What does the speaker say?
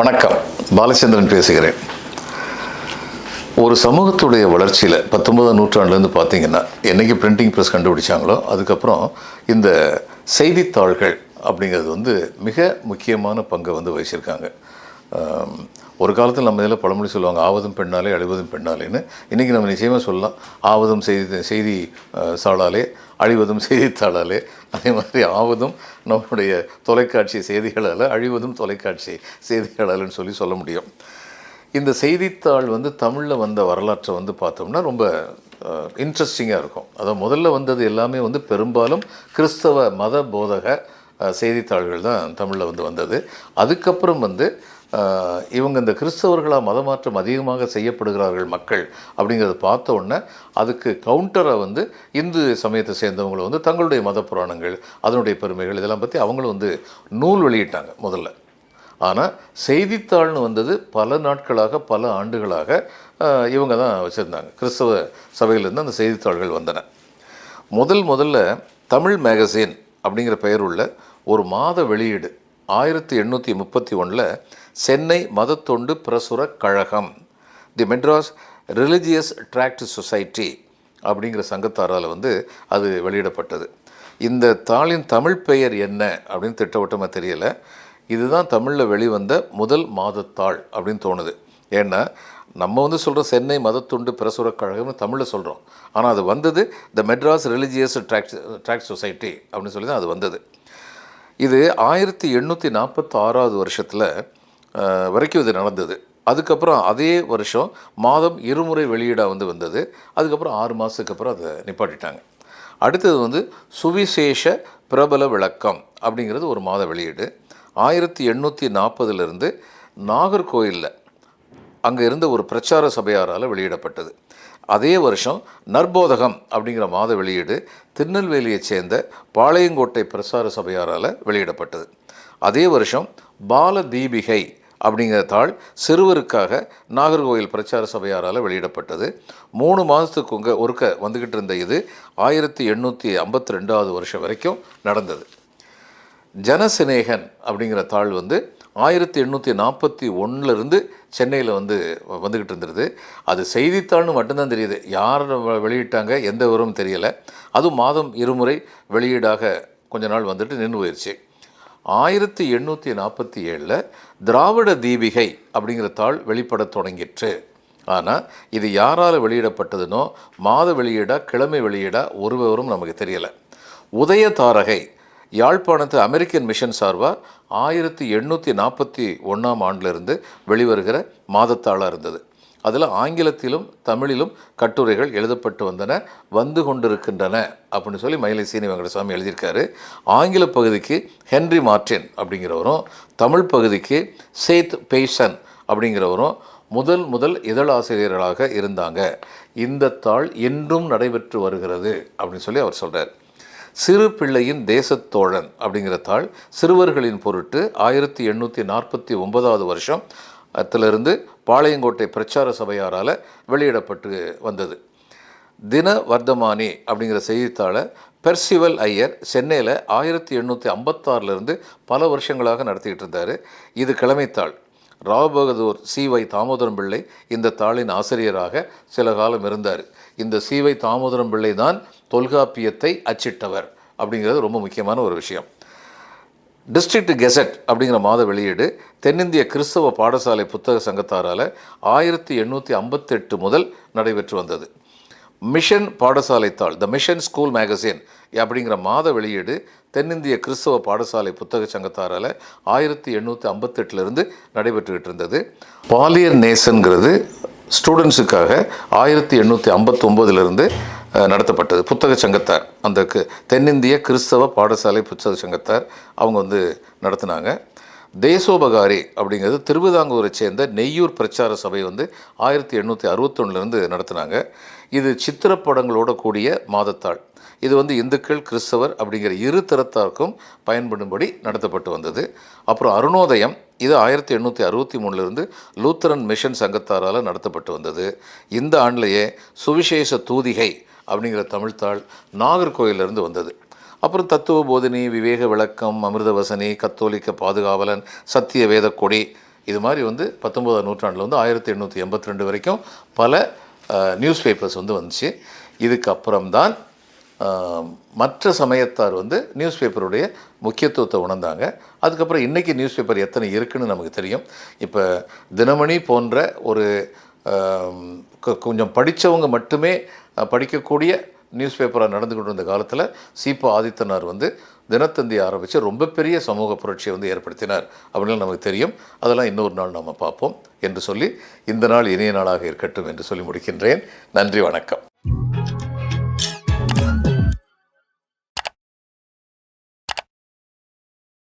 வணக்கம். பாலச்சந்திரன் பேசுகிறேன். ஒரு சமூகத்துடைய வளர்ச்சியில் 19ஆம் நூற்றாண்டுலேருந்து பார்த்தீங்கன்னா, என்றைக்கு பிரிண்டிங் ப்ரெஸ் கண்டுபிடிச்சாங்களோ அதுக்கப்புறம் இந்த செய்தித்தாள்கள் அப்படிங்கிறது மிக முக்கியமான பங்கை வகிச்சிருக்காங்க. ஒரு காலத்தில் நம்ம இதில் பழமொழி சொல்லுவாங்க, ஆவதும் பெண்ணாலே அழிவதும் பெண்ணாலேன்னு. இன்றைக்கி நம்ம நிச்சயமாக சொல்லலாம், ஆவதும் செய்தி சாளாலே, அழிவதும் செய்தித்தாளாலே. அதே மாதிரி ஆவதும் நம்முடைய தொலைக்காட்சி செய்திகளால், அழிவதும் தொலைக்காட்சி செய்திகளால்னு சொல்ல முடியும். இந்த செய்தித்தாள் தமிழில் வந்த வரலாற்றை பார்த்தோம்னா ரொம்ப இன்ட்ரெஸ்டிங்காக இருக்கும். அதாவது முதல்ல வந்தது எல்லாமே பெரும்பாலும் கிறிஸ்தவ மத போதக செய்தித்தாள்கள் தான் தமிழில் வந்தது. அதுக்கப்புறம் இவங்க இந்த கிறிஸ்தவர்களாக மதமாற்றம் அதிகமாக செய்யப்படுகிறார்கள் மக்கள் அப்படிங்கிறத பார்த்த உடனே அதுக்கு கவுண்டரை இந்து சமயத்தை சேர்ந்தவங்களை தங்களுடைய மத புராணங்கள், அதனுடைய பெருமைகள் இதெல்லாம் பற்றி அவங்களும் நூல் வெளியிட்டாங்க முதல்ல. ஆனால் செய்தித்தாள்னு வந்தது பல நாட்களாக, பல ஆண்டுகளாக இவங்க தான் வச்சுருந்தாங்க. கிறிஸ்தவ சபையிலேருந்து அந்த செய்தித்தாள்கள் வந்தன. முதல்ல தமிழ் மேகசின் அப்படிங்கிற பெயர் உள்ள ஒரு மாத வெளியீடு 1831 சென்னை மதத்தொண்டு பிரசுர கழகம், தி மெட்ராஸ் ரிலிஜியஸ் ட்ராக்ட் சொசைட்டி அப்படிங்கிற சங்கத்தாரால் அது வெளியிடப்பட்டது. இந்த தாளின் தமிழ் பெயர் என்ன அப்படின்னு திட்டவட்டமாக தெரியலை. இதுதான் தமிழில் வெளிவந்த முதல் மாதத்தாள் அப்படின்னு தோணுது. ஏன்னா நம்ம சொல்கிறோம் சென்னை மதத்துண்டு பிரசுர கழகம்னு தமிழில் சொல்கிறோம். ஆனால் அது வந்தது த மெட்ராஸ் ரிலிஜியஸ் ட்ராக்ட் சொசைட்டி அப்படின்னு சொல்லி தான் அது வந்தது. இது 1846 வருஷத்தில் வரைக்கும் இது நடந்தது. அதுக்கப்புறம் அதே வருஷம் மாதம் இருமுறை வெளியீடாக வந்தது. அதுக்கப்புறம் 6 மாதத்துக்கு அப்புறம் அதை நிப்பாட்டிட்டாங்க. அடுத்தது சுவிசேஷ பிரபல விளக்கம் அப்படிங்கிறது ஒரு மாத வெளியீடு 1840 நாகர்கோயிலில் அங்கே இருந்த ஒரு பிரச்சார சபையாரால் வெளியிடப்பட்டது. அதே வருஷம் நற்போதகம் அப்படிங்கிற மாத வெளியீடு திருநெல்வேலியைச் சேர்ந்த பாளையங்கோட்டை பிரச்சார சபையாரால் வெளியிடப்பட்டது. அதே வருஷம் பால தீபிகை அப்படிங்கிற தாள் சிறுவருக்காக நாகர்கோவில் பிரச்சார சபையாரால் வெளியிடப்பட்டது. 3 மாதத்துக்கு ஒருக்க வந்துக்கிட்டு இருந்த இது 1852 வருஷம் வரைக்கும் நடந்தது. ஜனசிநேகன் அப்படிங்கிற தாள் 1841 சென்னையில் வந்துக்கிட்டு இருந்தது. அது செய்தித்தாள்னு மட்டும்தான் தெரியுது, யார் வெளியிட்டாங்க எந்த விவரமும் தெரியலை. அதுவும் மாதம் இருமுறை வெளியீடாக கொஞ்ச நாள் நின்று போயிடுச்சு. 1847 திராவிட தீபிகை அப்படிங்கிற தாள் வெளிப்பட தொடங்கிற்று. ஆனால் இது யாரால் வெளியிடப்பட்டதுனோ மாத வெளியீடா கிழமை வெளியீடா ஒரு விவரம் நமக்கு தெரியலை. உதய தாரகை யாழ்ப்பாணத்து அமெரிக்கன் மிஷன் சார்பாக 1841 வெளிவருகிற மாதத்தாளாக இருந்தது. அதில் ஆங்கிலத்திலும் தமிழிலும் கட்டுரைகள் எழுதப்பட்டு கொண்டிருக்கின்றன அப்படின்னு சொல்லி மயிலை சீனி வெங்கடசாமி எழுதியிருக்காரு. ஆங்கில பகுதிக்கு ஹென்ரி மார்டின் அப்படிங்கிறவரும், தமிழ் பகுதிக்கு சேத் பெய்சன் அப்படிங்கிறவரும் முதல் இதழாசிரியர்களாக இருந்தாங்க. இந்த தாள் இன்றும் நடைபெற்று வருகிறது அப்படின்னு சொல்லி அவர் சொல்கிறார். சிறு பிள்ளையின் தேசத்தோழன் அப்படிங்கிற தாள் சிறுவர்களின் பொருட்டு 1849 வருஷத்திலிருந்து பாளையங்கோட்டை பிரச்சார சபையாரால் வெளியிடப்பட்டு வந்தது. தின வர்த்தமானி அப்படிங்கிற செய்தித்தாளை பெர்சிவல் ஐயர் சென்னையில் 1856 பல வருஷங்களாக நடத்திக்கிட்டு இருந்தார். இது கிழமைத்தாள். ராவ் பகதூர் சி.வை. தாமோதரம் பிள்ளை இந்த தாளின் ஆசிரியராக சில காலம் இருந்தார். இந்த சி.வை. தாமோதரம் பிள்ளை தான் தொல்காப்பியத்தை அச்சிட்டவர் அப்படிங்கிறது ரொம்ப முக்கியமான ஒரு விஷயம். டிஸ்ட்ரிக்ட் கெசட் அப்படிங்கிற மாத வெளியீடு தென்னிந்திய கிறிஸ்தவ பாடசாலை புத்தக சங்கத்தாரால் 1858 முதல் நடைபெற்று வந்தது. மிஷன் பாடசாலை தாள் த மிஷன் ஸ்கூல் மேகசின் அப்படிங்கிற மாத வெளியீடு தென்னிந்திய கிறிஸ்தவ பாடசாலை புத்தக சங்கத்தாரால் 1858 நடைபெற்றுக்கிட்டு இருந்தது. பாலியர் நேசன்கிறது ஸ்டூடெண்ட்ஸுக்காக 1859 நடத்தப்பட்டது. புத்தக சங்கத்தார், அந்த தென்னிந்திய கிறிஸ்தவ பாடசாலை புத்தக சங்கத்தார் அவங்க நடத்தினாங்க. தேசோபகாரி அப்படிங்கிறது திருவிதாங்கூரை சேர்ந்த நெய்யூர் பிரச்சார சபை 1861 நடத்தினாங்க. இது சித்திரப்படங்களோட கூடிய மாதத்தாள். இது இந்துக்கள் கிறிஸ்தவர் அப்படிங்கிற இரு தரத்தாருக்கும் பயன்படும்படி நடத்தப்பட்டு வந்தது. அப்புறம் அருணோதயம், இது 1863 லூத்தரன் மிஷன் சங்கத்தாரால் நடத்தப்பட்டு வந்தது. இந்த ஆண்டிலேயே சுவிசேஷ தூதிகை அப்படிங்கிற தமிழ்த்தாள் நாகர்கோயிலிருந்து வந்தது. அப்புறம் தத்துவ போதினி, விவேக விளக்கம், அமிர்தவசனி, கத்தோலிக்க பாதுகாவலன், சத்திய வேதக்கொடி இது மாதிரி வந்து 19ஆம் நூற்றாண்டில் வந்து 1882 வரைக்கும் பல நியூஸ் பேப்பர்ஸ் வந்து வந்துச்சு. இதுக்கப்புறம்தான் மற்ற சமயத்தார் வந்து நியூஸ் பேப்பருடைய முக்கியத்துவத்தை உணர்ந்தாங்க. அதுக்கப்புறம் இன்றைக்கி நியூஸ் பேப்பர் எத்தனை இருக்குதுன்னு நமக்கு தெரியும். இப்போ தினமணி போன்ற ஒரு கொஞ்சம் படித்தவங்க மட்டுமே படிக்கக்கூடிய நியூஸ் பேப்பராக நடந்து கொண்டு இருந்த காலத்தில் சீபா ஆதித்தனார் வந்து தினத்தந்தி ஆரம்பித்து ரொம்ப பெரிய சமூக புரட்சியை வந்து ஏற்படுத்தினார் அப்படின்னு நமக்கு தெரியும். அதெல்லாம் இன்னொரு நாள் நாம் பார்ப்போம் என்று சொல்லி இந்த நாள் இனிய நாளாக இருக்கட்டும் என்று சொல்லி முடிக்கின்றேன். நன்றி, வணக்கம்.